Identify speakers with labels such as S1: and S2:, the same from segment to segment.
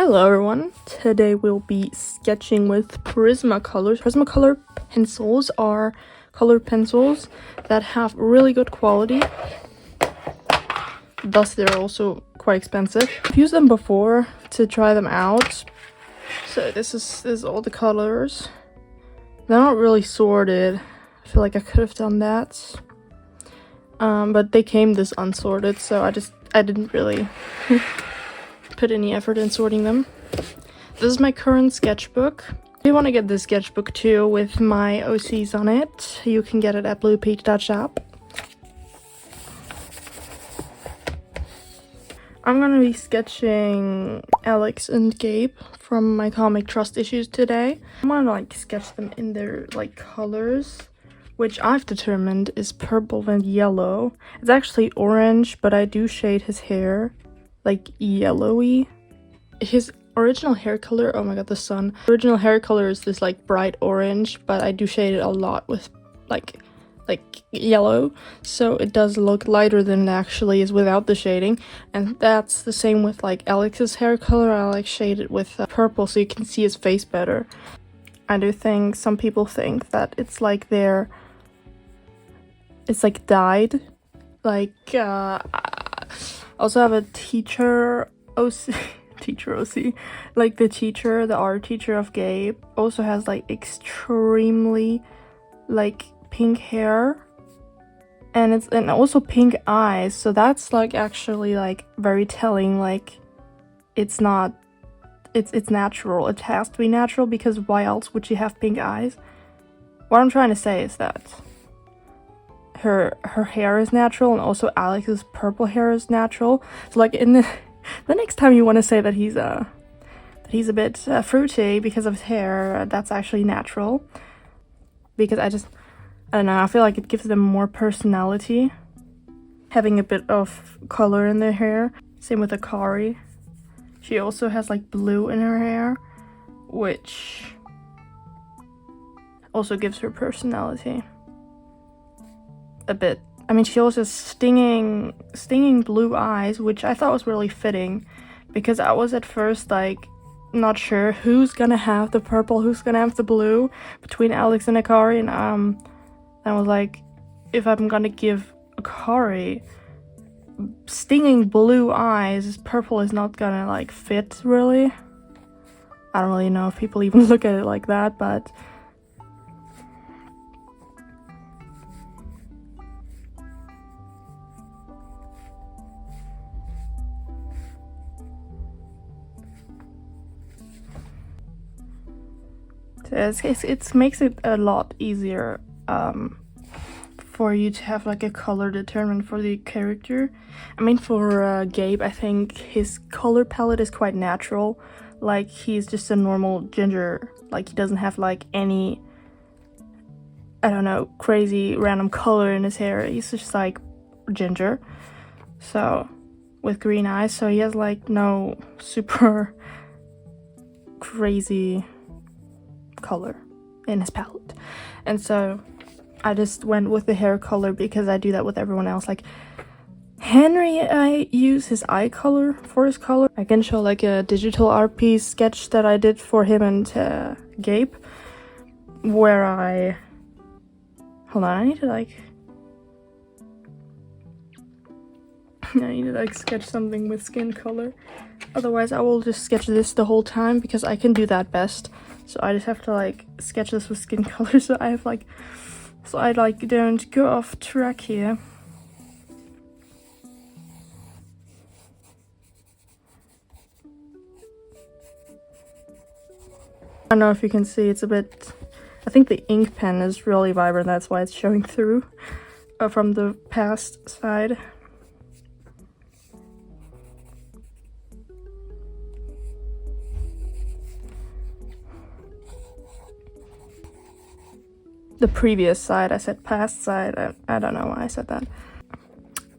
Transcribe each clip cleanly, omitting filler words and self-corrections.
S1: Hello everyone, today we'll be sketching with Prismacolors. Prismacolor pencils are colored pencils that have really good quality, thus they're also quite expensive. I've used them before to try them out, so this is all the colors. They're not really sorted. I feel like I could have done that, but they came this unsorted, so I didn't really put any effort in sorting them. This is my current sketchbook. If you want to get this sketchbook too with my OCs on it, you can get it at bluepeach.shop. I'm gonna be sketching Alex and Gabe from my comic Trust Issues today. I'm gonna sketch them in their colors, which I've determined is purple and yellow. It's actually orange, but I do shade his hair yellowy. His original hair color, oh my god, the sun. Original hair color is this bright orange, but I do shade it a lot with like yellow, so it does look lighter than it actually is without the shading. And that's the same with Alex's hair color. I shade it with purple so you can see his face better. I do think some people think that it's dyed. I also have a teacher OC, the art teacher of Gabe also has extremely pink hair, and also pink eyes, so that's actually very telling. It's natural. It has to be natural, because why else would she have pink eyes? What I'm trying to say is that her hair is natural, and also Alex's purple hair is natural. So in the next time you want to say that he's a bit fruity because of his hair, that's actually natural. Because I don't know, I feel like it gives them more personality, having a bit of color in their hair. Same with Akari. She also has blue in her hair, which also gives her personality a bit. I mean, she also has stinging blue eyes, which I thought was really fitting, because I was at first not sure who's gonna have the purple, who's gonna have the blue between Alex and Akari, and I was if I'm gonna give Akari stinging blue eyes, purple is not gonna fit really. I don't really know if people even look at it like that, but it makes it a lot easier for you to have a color determined for the character. I mean, for Gabe, I think his color palette is quite natural. He's just a normal ginger. He doesn't have any, I don't know, crazy random color in his hair. He's just ginger, so with green eyes, so he has no super crazy color in his palette. And so I just went with the hair color, because I do that with everyone else. Henry, I use his eye color for his color. I can show a digital art piece sketch that I did for him and Gabe, where hold on, I need to sketch something with skin color. Otherwise I will just sketch this the whole time, because I can do that best. So I just have to sketch this with skin color, so I have so I don't go off track here. I don't know if you can see, it's a bit, I think the ink pen is really vibrant, that's why it's showing through from the past side. The previous side, I said past side. I don't know why I said that.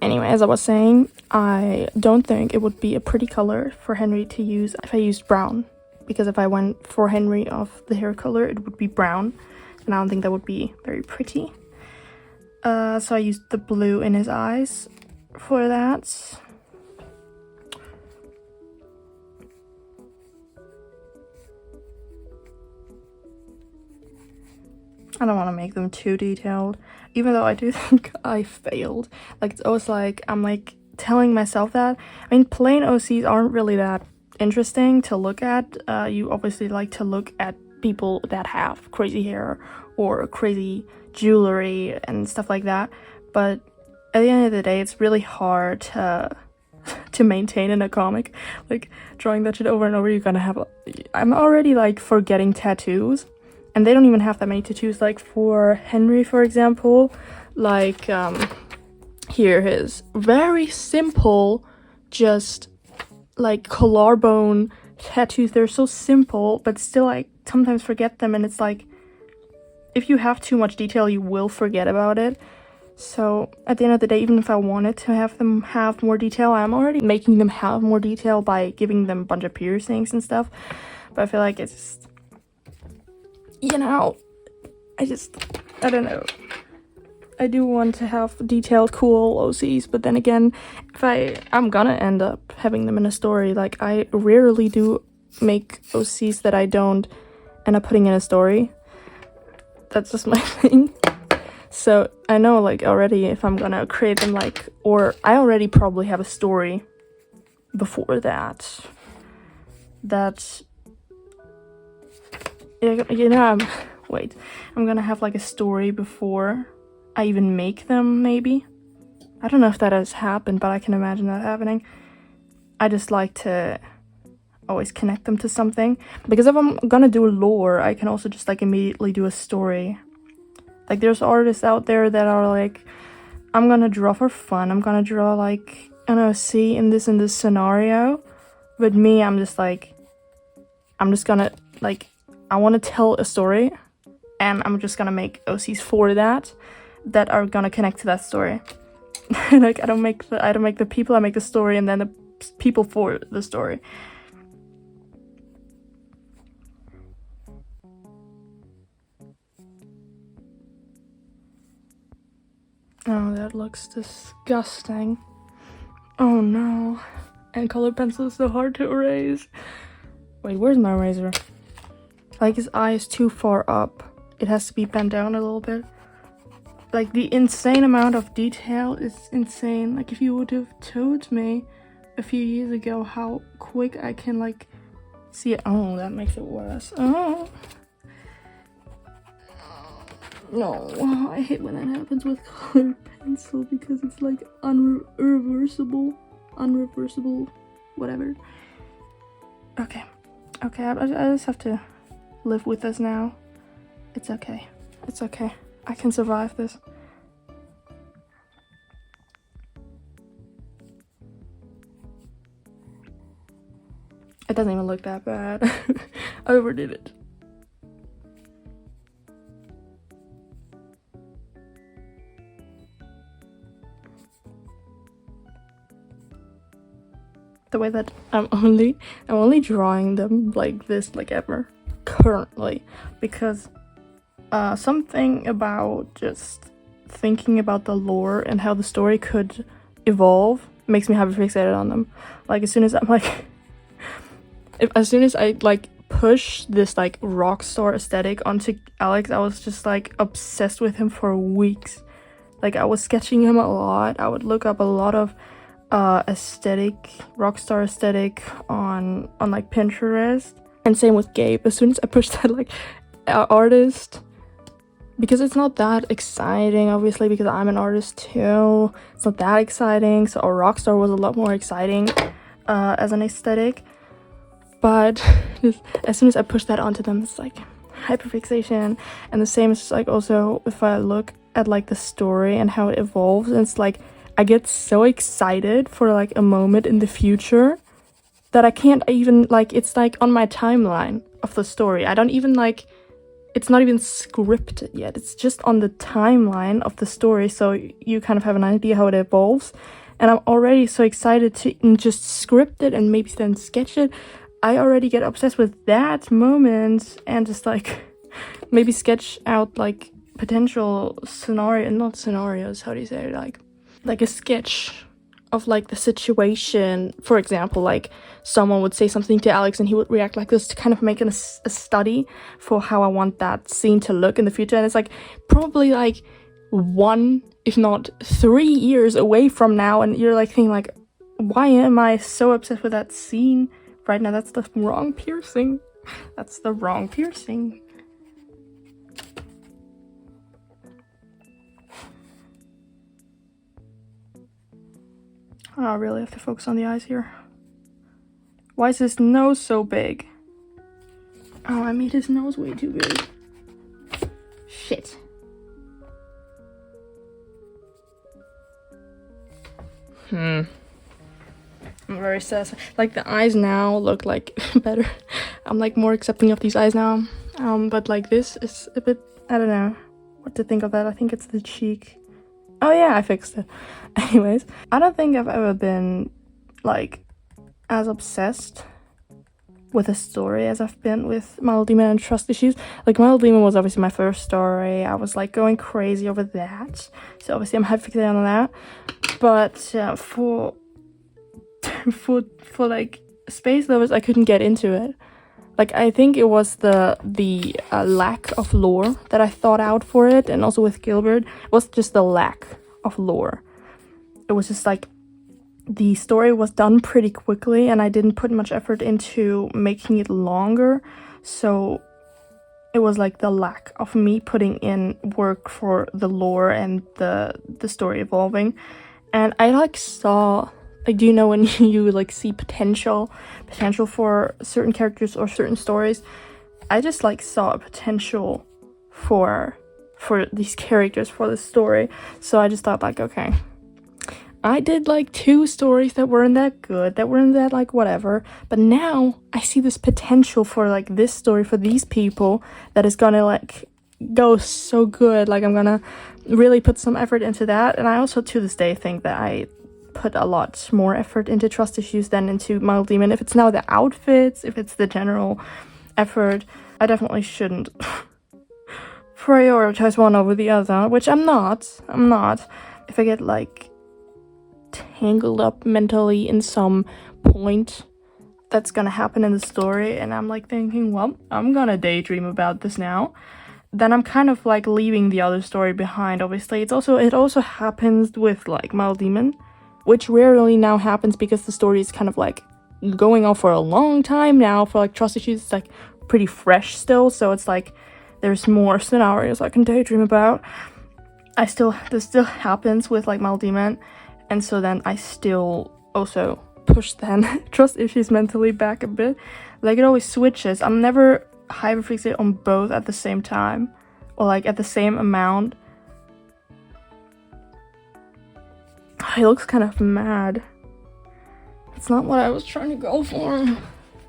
S1: Anyway, as I was saying, I don't think it would be a pretty color for Henry to use if I used brown, because if I went for Henry of the hair color, it would be brown, and I don't think that would be very pretty. So I used the blue in his eyes for that. I don't want to make them too detailed, even though I do think I failed. Like, it's always like, I'm like telling myself that. I mean, plain OCs aren't really that interesting to look at. You obviously like to look at people that have crazy hair or crazy jewelry and stuff like that. But at the end of the day, it's really hard to maintain in a comic. Like, drawing that shit over and over, you're gonna have... I'm already, like, forgetting tattoos. And they don't even have that many tattoos. Like, for Henry, for example, like, here, his very simple, just, like, collarbone tattoos. They're so simple, but still, I sometimes forget them. And it's like, if you have too much detail, you will forget about it. So at the end of the day, even if I wanted to have them have more detail, I'm already making them have more detail by giving them a bunch of piercings and stuff. But I feel like it's just, you know, I don't know. I do want to have detailed, cool OCs, but then again, if I'm gonna end up having them in a story. Like, I rarely do make OCs that I don't end up putting in a story. That's just my thing. So I know, like, already if I'm gonna create them, like, or I already probably have a story before that. You know, I'm gonna have, like, a story before I even make them, maybe. I don't know if that has happened, but I can imagine that happening. I just like to always connect them to something. Because if I'm gonna do lore, I can also just, like, immediately do a story. Like, there's artists out there that are like, I'm gonna draw for fun. I'm gonna draw, like, I don't know, see in this scenario. But me, I'm just like, I'm just gonna, like, I want to tell a story. And I'm just gonna make OCs for that are gonna connect to that story. Like, I don't make the people, I make the story, and then the people for the story. Oh, that looks disgusting. Oh no. And colored pencil is so hard to erase. Wait, where's my eraser? Like, his eye is too far up. It has to be bent down a little bit. Like, the insane amount of detail is insane. Like, if you would have told me a few years ago how quick I can, like, see it. Oh, that makes it worse. Oh. No, I hate when that happens with colored pencil because it's like unreversible, whatever. Okay, I just have to live with this now. It's okay. I can survive this. It doesn't even look that bad. I overdid it. The way that I'm only drawing them like this, like, ever currently, because something about just thinking about the lore and how the story could evolve makes me hyper fixated on them. Like, as soon as I'm like, as soon as I, like, push this, like, rock star aesthetic onto Alex, I was just, like, obsessed with him for weeks. Like, I was sketching him a lot. I would look up a lot of rockstar aesthetic on like Pinterest, and same with Gabe. As soon as I pushed that, like, artist, because it's not that exciting, obviously, because I'm an artist too, it's not that exciting, so a rockstar was a lot more exciting as an aesthetic. But as soon as I push that onto them, it's like hyperfixation. And the same is, like, also if I look at, like, the story and how it evolves, and it's like I get so excited for, like, a moment in the future that I can't even, like, it's like on my timeline of the story. I don't even, like, it's not even scripted yet. It's just on the timeline of the story, so you kind of have an idea how it evolves. And I'm already so excited to just script it and maybe then sketch it. I already get obsessed with that moment and just, like, maybe sketch out, like, potential not scenarios, how do you say it, like a sketch of like the situation. For example, like someone would say something to Alex and he would react like this, to kind of make a study for how I want that scene to look in the future. And it's like probably like 1, if not 3 years away from now, and you're like thinking like, why am I so obsessed with that scene right now? That's the wrong piercing. That's the wrong piercing. Oh, I really have to focus on the eyes here. Why is his nose so big? Oh, I made his nose way too big. Shit. I'm very sad. Like the eyes now look like better. I'm like more accepting of these eyes now. But like this is a bit, I don't know what to think of that. I think it's the cheek. Oh yeah, I fixed it. Anyways, I don't think I've ever been like as obsessed with a story as I've been with My Little Demon and Trust Issues. Like My Little Demon was obviously my first story. I was like going crazy over that. So obviously I'm heavy fixated on that. But for like Space Lovers, I couldn't get into it. Like I think it was the lack of lore that I thought out for it, and also with Gilbert, it was just the lack of lore. It was just like the story was done pretty quickly, and I didn't put much effort into making it longer. So it was like the lack of me putting in work for the lore and the story evolving. And I like saw, like, do you know when you like see potential for certain characters or certain stories? I just like saw a potential for these characters, for the story. So I just thought like, okay, I did like 2 stories that weren't that good, that weren't that like whatever, but now I see this potential for like this story for these people that is gonna like go so good. Like I'm gonna really put some effort into that. And I also to this day think that I put a lot more effort into Trust Issues than into My Little Demon. If it's now the outfits, if it's the general effort, I definitely shouldn't prioritize one over the other, which I'm not. If I get like tangled up mentally in some point that's gonna happen in the story, and I'm like thinking, well, I'm gonna daydream about this now, then I'm kind of like leaving the other story behind. Obviously, it also happens with like My Little Demon, which rarely now happens because the story is kind of like going on for a long time now. For like Trust Issues, it's like pretty fresh still, so it's like there's more scenarios I can daydream about. This still happens with like My Little Demon, and so then I still also push then Trust Issues mentally back a bit. Like it always switches. I'm never hyperfixated on both at the same time, or like at the same amount. He looks kind of mad. It's not what I was trying to go for.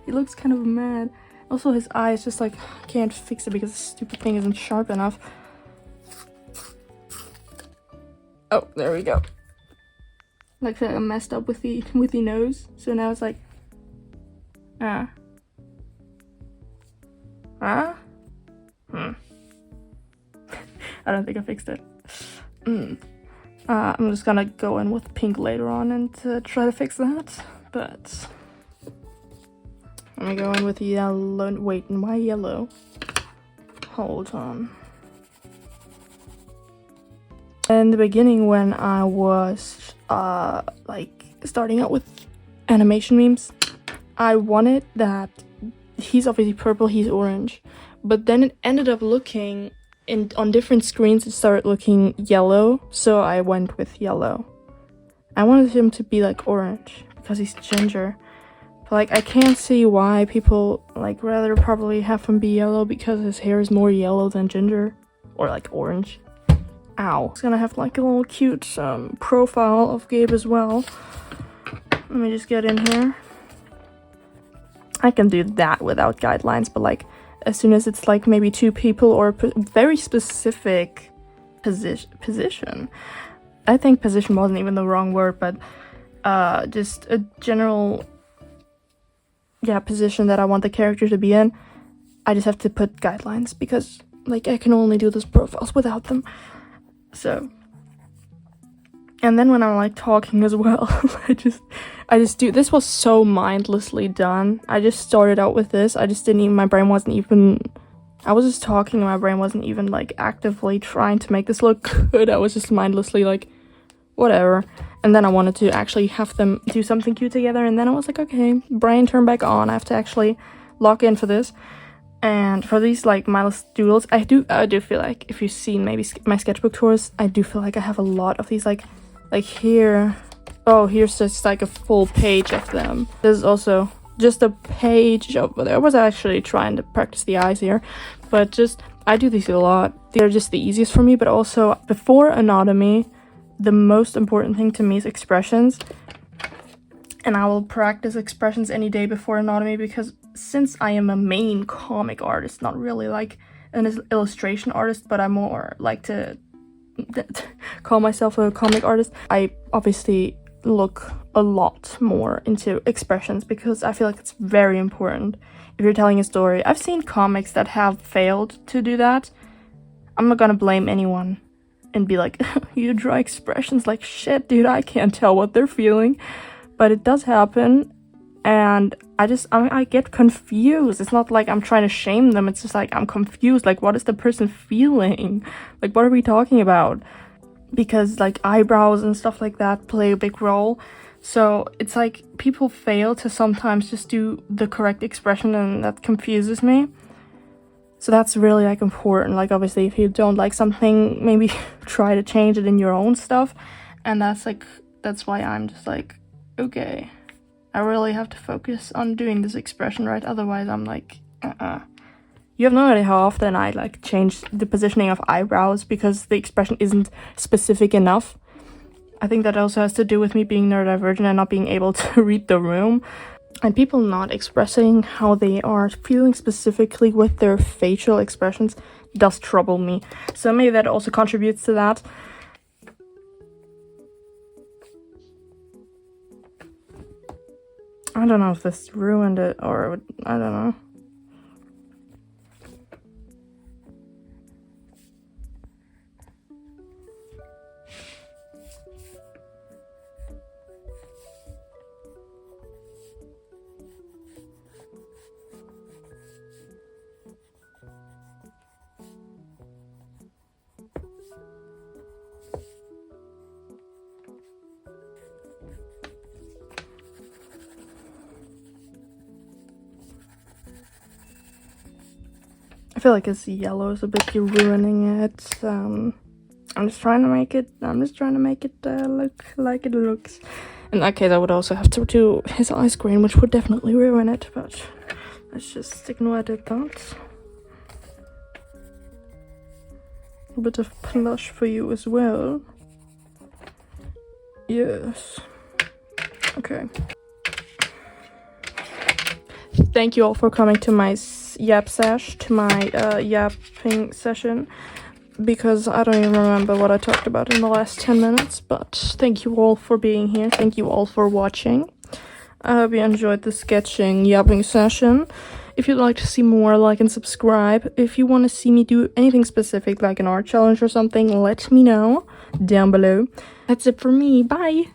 S1: He looks kind of mad. Also, his eyes just like can't fix it because the stupid thing isn't sharp enough. Oh, there we go. Like I messed up with the nose, so now it's like I don't think I fixed it. I'm just gonna go in with pink later on and try to fix that, but let me go in with yellow. Wait, why yellow? Hold on. In the beginning, when I was like starting out with animation memes, I wanted that he's obviously purple, he's orange, but then it ended up looking on different screens, it started looking yellow, so I went with yellow. I wanted him to be like orange because he's ginger, but like I can't see why people like rather probably have him be yellow, because his hair is more yellow than ginger or like orange. Ow. It's gonna have like a little cute profile of Gabe as well. Let me just get in here. I can do that without guidelines, but like as soon as it's like maybe 2 people or very specific position. I think position wasn't even the wrong word, but just a general position that I want the character to be in. I just have to put guidelines because like I can only do those profiles without them. So And then when I'm like talking as well, I just do. This was so mindlessly done. I just started out with this. I just didn't even, my brain wasn't even, I was just talking and my brain wasn't even like actively trying to make this look good. I was just mindlessly like, whatever. And then I wanted to actually have them do something cute together. And then I was like, okay, brain turn back on. I have to actually lock in for this. And for these like mindless doodles, I do feel like, if you've seen maybe my sketchbook tours, I do feel like I have a lot of these like here. Oh, here's just like a full page of them. There's also just a page over there. I was actually trying to practice the eyes here, but just I do these a lot. They're just the easiest for me, but also before anatomy, the most important thing to me is expressions. And I will practice expressions any day before anatomy, because since I am a main comic artist, not really like an illustration artist, but I more like to call myself a comic artist, I obviously look a lot more into expressions because I feel like it's very important if you're telling a story. I've seen comics that have failed to do that. I'm not gonna blame anyone and be like, you draw expressions like shit, dude, I can't tell what they're feeling. But it does happen, and I get confused. It's not like I'm trying to shame them, it's just like I'm confused. Like, what is the person feeling? Like, what are we talking about? Because like eyebrows and stuff like that play a big role. So it's like people fail to sometimes just do the correct expression, and that confuses me. So that's really like important. Like, obviously, if you don't like something, maybe try to change it in your own stuff. And that's why I'm just like, okay, I really have to focus on doing this expression right, otherwise I'm like, You have no idea how often I like change the positioning of eyebrows because the expression isn't specific enough. I think that also has to do with me being neurodivergent and not being able to read the room. And people not expressing how they are feeling specifically with their facial expressions does trouble me. So maybe that also contributes to that. I don't know if this ruined it or I don't know. I feel like this yellow is a bit ruining it. I'm just trying to make it look like it looks. In that case, I would also have to do his ice cream, which would definitely ruin it, but let's just ignore that. A bit of plush for you as well. Yes. Okay. Thank you all for coming to my yapping session, because I don't even remember what I talked about in the last 10 minutes, but thank you all for being here. Thank you all for watching. I hope you enjoyed the sketching yapping session. If you'd like to see more, like and subscribe. If you want to see me do anything specific, like an art challenge or something, let me know down below. That's it for me. Bye!